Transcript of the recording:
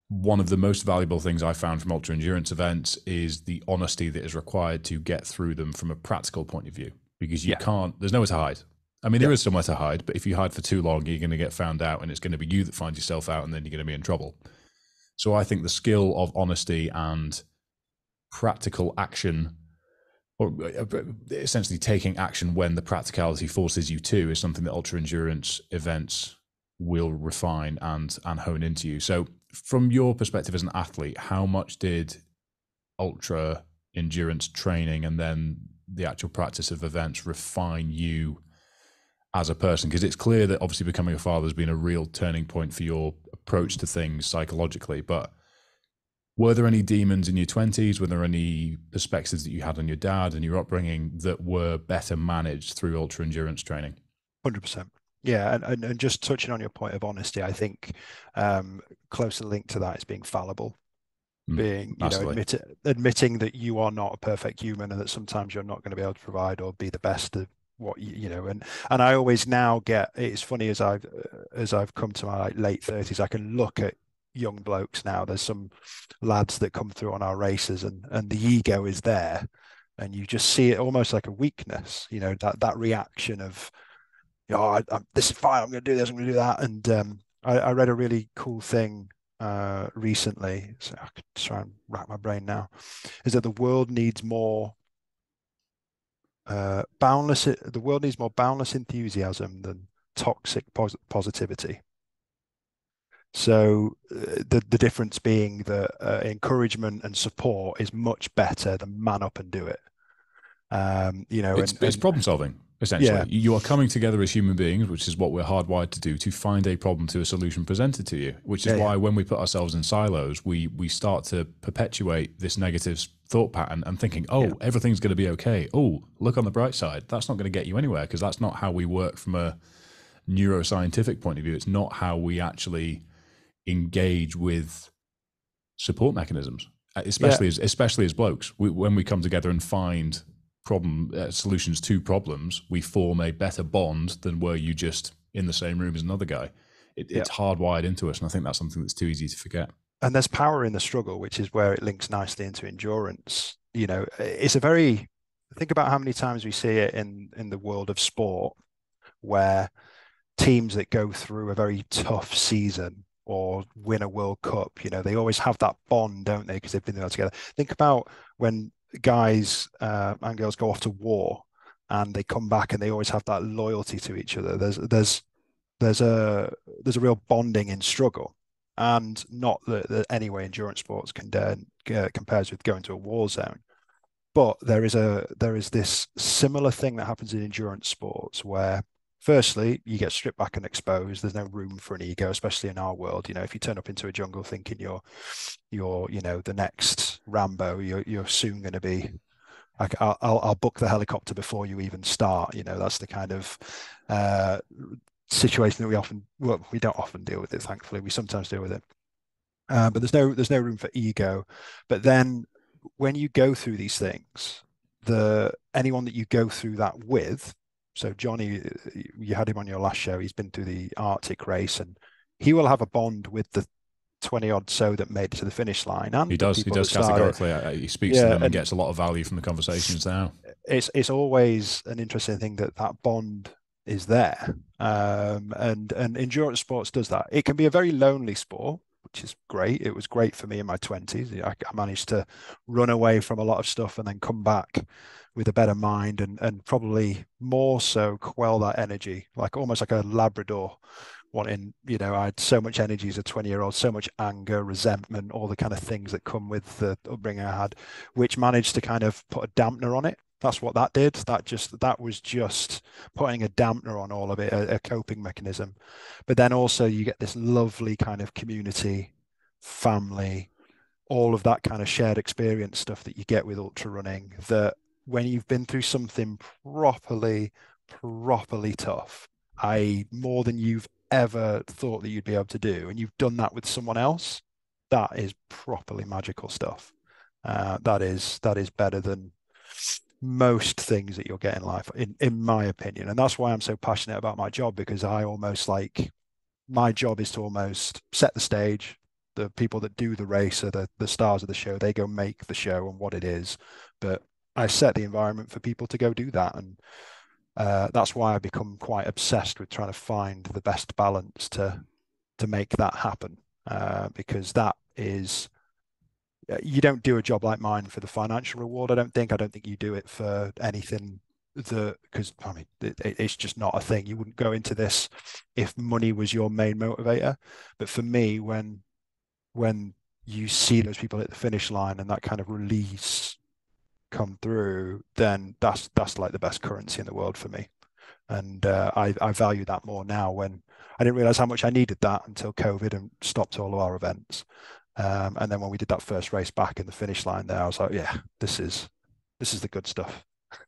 one of the most valuable things I found from ultra endurance events is the honesty that is required to get through them from a practical point of view, because you Yeah, can't, there's nowhere to hide. I mean, yeah, there is somewhere to hide, but if you hide for too long, you're going to get found out, and it's going to be you that finds yourself out, and then you're going to be in trouble. So I think the skill of honesty and practical action, or essentially taking action when the practicality forces you to, is something that ultra endurance events will refine and hone into you. So from your perspective as an athlete, how much did ultra endurance training and then the actual practice of events refine you as a person? Because it's clear that obviously becoming a father has been a real turning point for your approach to things psychologically, but were there any demons in your 20s? Were there any perspectives that you had on your dad and your upbringing that were better managed through ultra endurance training? 100%. Yeah, and just touching on your point of honesty, I think closely linked to that is being fallible, being, Massively. admitting that you are not a perfect human and that sometimes you're not going to be able to provide or be the best of what and I always now get, it's funny, as I've come to my late 30s, I can look at young blokes now. There's some lads that come through on our races, and the ego is there, and you just see it almost like a weakness, that reaction of, this is fine, I'm going to do this, I'm going to do that. And I read a really cool thing recently, so I could try and rack my brain now, is that the world needs more boundless enthusiasm than toxic positivity. So the difference being that encouragement and support is much better than man up and do it. It's problem solving, Yeah, essentially. You are coming together as human beings, which is what we're hardwired to do, to find a problem, to a solution presented to you, which is yeah, yeah, why when we put ourselves in silos, we start to perpetuate this negative thought pattern and thinking, yeah, oh, everything's going to be okay. Oh, look on the bright side. That's not going to get you anywhere, because that's not how we work from a neuroscientific point of view. It's not how we actually engage with support mechanisms, yeah. especially as blokes. When we come together and find problem solutions to problems, we form a better bond than were you just in the same room as another guy. Yeah. It's hardwired into us, and I think that's something that's too easy to forget. And there's power in the struggle, which is where it links nicely into endurance. It's a very, think about how many times we see it in the world of sport, where teams that go through a very tough season or win a World Cup, they always have that bond, don't they? Because they've been there together. Think about when guys and girls go off to war and they come back and they always have that loyalty to each other. There's a there's a real bonding in struggle, and not that any way endurance sports compares with going to a war zone. But there is this similar thing that happens in endurance sports where, firstly, you get stripped back and exposed. There's no room for an ego, especially in our world. If you turn up into a jungle thinking you're the next Rambo, you're soon going to be like, I'll book the helicopter before you even start. That's the kind of uh, situation that we don't often deal with it. Thankfully, we sometimes deal with it. But there's no room for ego. But then when you go through these things, anyone that you go through that with, so Johnny, you had him on your last show. He's been through the Arctic race, and he will have a bond with the 20 odd so that made it to the finish line He and the does. He people that does started. categorically. He speaks to Yeah, them and and gets a lot of value from the conversations now. it's always an interesting thing that bond is there. And endurance sports does that. It can be a very lonely sport, which is great. It was great for me in my 20s. I managed to run away from a lot of stuff and then come back with a better mind, and probably more so quell that energy, like almost like a Labrador wanting, I had so much energy as a 20-year-old, so much anger, resentment, all the kind of things that come with the upbringing I had, which managed to kind of put a dampener on it. That's what that did. That was just putting a dampener on all of it, a coping mechanism. But then also you get this lovely kind of community, family, all of that kind of shared experience stuff that you get with ultra running, that when you've been through something properly tough, more than you've ever thought that you'd be able to do, and you've done that with someone else, that is properly magical stuff. That is better than most things that you'll get in life, in my opinion. And that's why I'm so passionate about my job, because I almost like, my job is to almost set the stage, The people that do the race are the stars of the show. They go make the show and what it is. But I set the environment for people to go do that. And that's why I become quite obsessed with trying to find the best balance to make that happen. Because that is, you don't do a job like mine for the financial reward. I don't think. I don't think you do it for anything because I mean it's just not a thing. You wouldn't go into this if money was your main motivator. But for me, when you see those people at the finish line and that kind of release come through, then that's like the best currency in the world for me. And I value that more now. When I didn't realize how much I needed that until COVID and stopped all of our events. And then when we did that first race back in the finish line there, I was like, yeah, this is the good stuff.